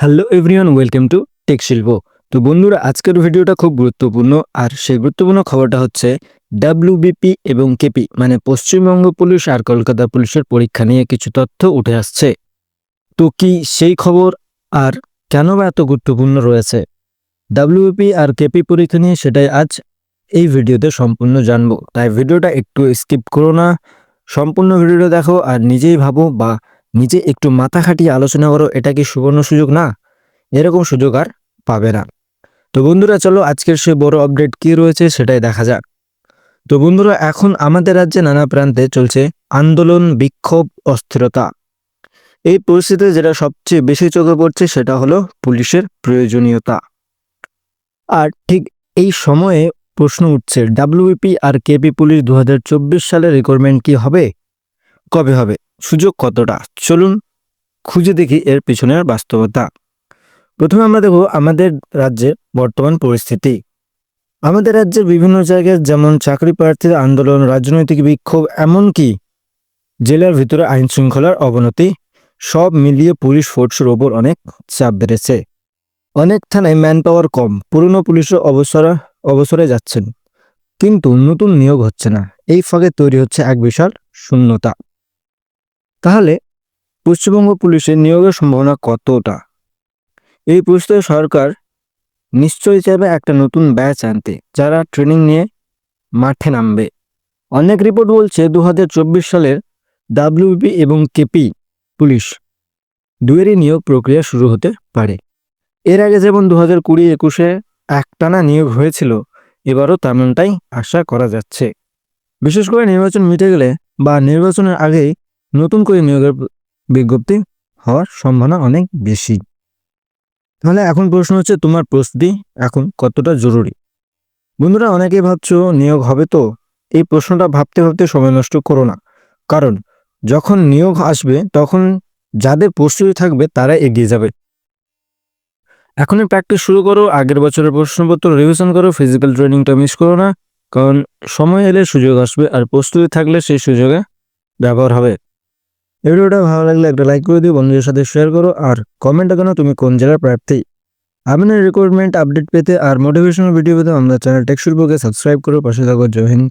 Hello everyone, welcome to tech Shilpo. তো বন্ধুরা, আজকের ভিডিওটা খুব গুরুত্বপূর্ণ। আর সেই গুরুত্বপূর্ণ খবরটা হচ্ছে ডাব্লিউবিপি এবং কেপি মানে পশ্চিমবঙ্গ পুলিশ আর কলকাতা পুলিশের পরীক্ষা নিয়ে কিছু তথ্য উঠে আসছে। তো কি সেই খবর আর কেন বা এত গুরুত্বপূর্ণ রয়েছে ডাব্লিউবিপি আর কেপি পরীক্ষা নিয়ে, সেটাই আজ এই ভিডিওতে সম্পূর্ণ জানবো। তাই ভিডিওটা একটু স্কিপ করো না, সম্পূর্ণ ভিডিওটা দেখো আর নিজেই ভাবো বা নিজে একটু মাথা খাটিয়ে আলোচনা করো, এটা কি সুবর্ণ সুযোগ না? এরকম সুযোগ আর পাবে না। তো বন্ধুরা, চলো আজকের সে বড় আপডেট কি রয়েছে সেটাই দেখা যাক। তো বন্ধুরা, এখন আমাদের রাজ্যে নানা প্রান্তে চলছে আন্দোলন, বিক্ষোভ, অস্থিরতা। এই পরিস্থিতিতে যেটা সবচেয়ে বেশি চোখে পড়ছে সেটা হলো পুলিশের প্রয়োজনীয়তা। আর ঠিক এই সময়ে প্রশ্ন উঠছে, ডাব্লিউপি আর কেপি পুলিশ 2024 সালের রিক্রুটমেন্ট কি হবে, কবে হবে, সুযোগ কতটা? চলুন খুঁজে দেখি এর পিছনের বাস্তবতা। প্রথমে আমরা দেখব আমাদের রাজ্যের বর্তমান পরিস্থিতি। আমাদের রাজ্যের বিভিন্ন জায়গায় যেমন চাকরি প্রার্থীর আন্দোলন, রাজনৈতিক বিক্ষোভ, এমনকি জেলার ভিতরে আইন শৃঙ্খলার অবনতি, সব মিলিয়ে পুলিশ ফোর্সের ওপর অনেক চাপ বেড়েছে। অনেক থানায় ম্যান পাওয়ার কম, পুরনো পুলিশের অবসরে যাচ্ছেন, কিন্তু নতুন নিয়োগ হচ্ছে না। এই ফাঁকে তৈরি হচ্ছে এক বিশাল শূন্যতা। তাহলে পশ্চিমবঙ্গ পুলিশের নিয়োগের সম্ভাবনা কতটা? এই পরিস্থিতিতে সরকার নিশ্চয়ই চাইবে একটা নতুন ব্যাচ আনতে, যারা ট্রেনিং নিয়ে মাঠে নামবে। অনেক রিপোর্ট বলছে 2024 সালের ডাব্লিউপি এবং কেপি পুলিশ দুয়েরই নিয়োগ প্রক্রিয়া শুরু হতে পারে। এর আগে যেমন 2020-21-এ একটানা নিয়োগ হয়েছিল, এবারও তেমনটাই আশা করা যাচ্ছে। বিশেষ করে নির্বাচন মিটে গেলে বা নির্বাচনের আগেই নতুন করে নিয়োগের বিজ্ঞপ্তি হওয়ার সম্ভাবনা অনেক বেশি। তাহলে এখন প্রশ্ন হচ্ছে, তোমার প্রস্তুতি এখন কতটা জরুরি? বন্ধুরা, অনেকেই ভাবছো নিয়োগ হবে তো। এই প্রশ্নটা ভাবতে ভাবতে সময় নষ্ট করো না, কারণ যখন নিয়োগ আসবে তখন যাদের প্রস্তুতি থাকবে তারা এগিয়ে যাবে। এখনই প্র্যাকটিস শুরু করো, আগের বছরের প্রশ্নপত্র রিভিশন করো, ফিজিক্যাল ট্রেনিংটা মিস করো না, কারণ সময় এলে সুযোগ আসবে আর প্রস্তুতি থাকলে সেই সুযোগে ব্যবহার হবে। এই ভিডিওটা ভালো লাগলে একটা লাইক করে দিও, বন্ধুদের সাথে শেয়ার করো আর কমেন্টে কেন তুমি কোন জেলার প্রার্থী। আপনার রিক্রুটমেন্ট আপডেট পেতে আর মোটিভেশনাল ভিডিও পেতে আমাদের চ্যানেল টেক শিল্পকে সাবস্ক্রাইব করো, পাশে থাকো। জয় হিন্দ।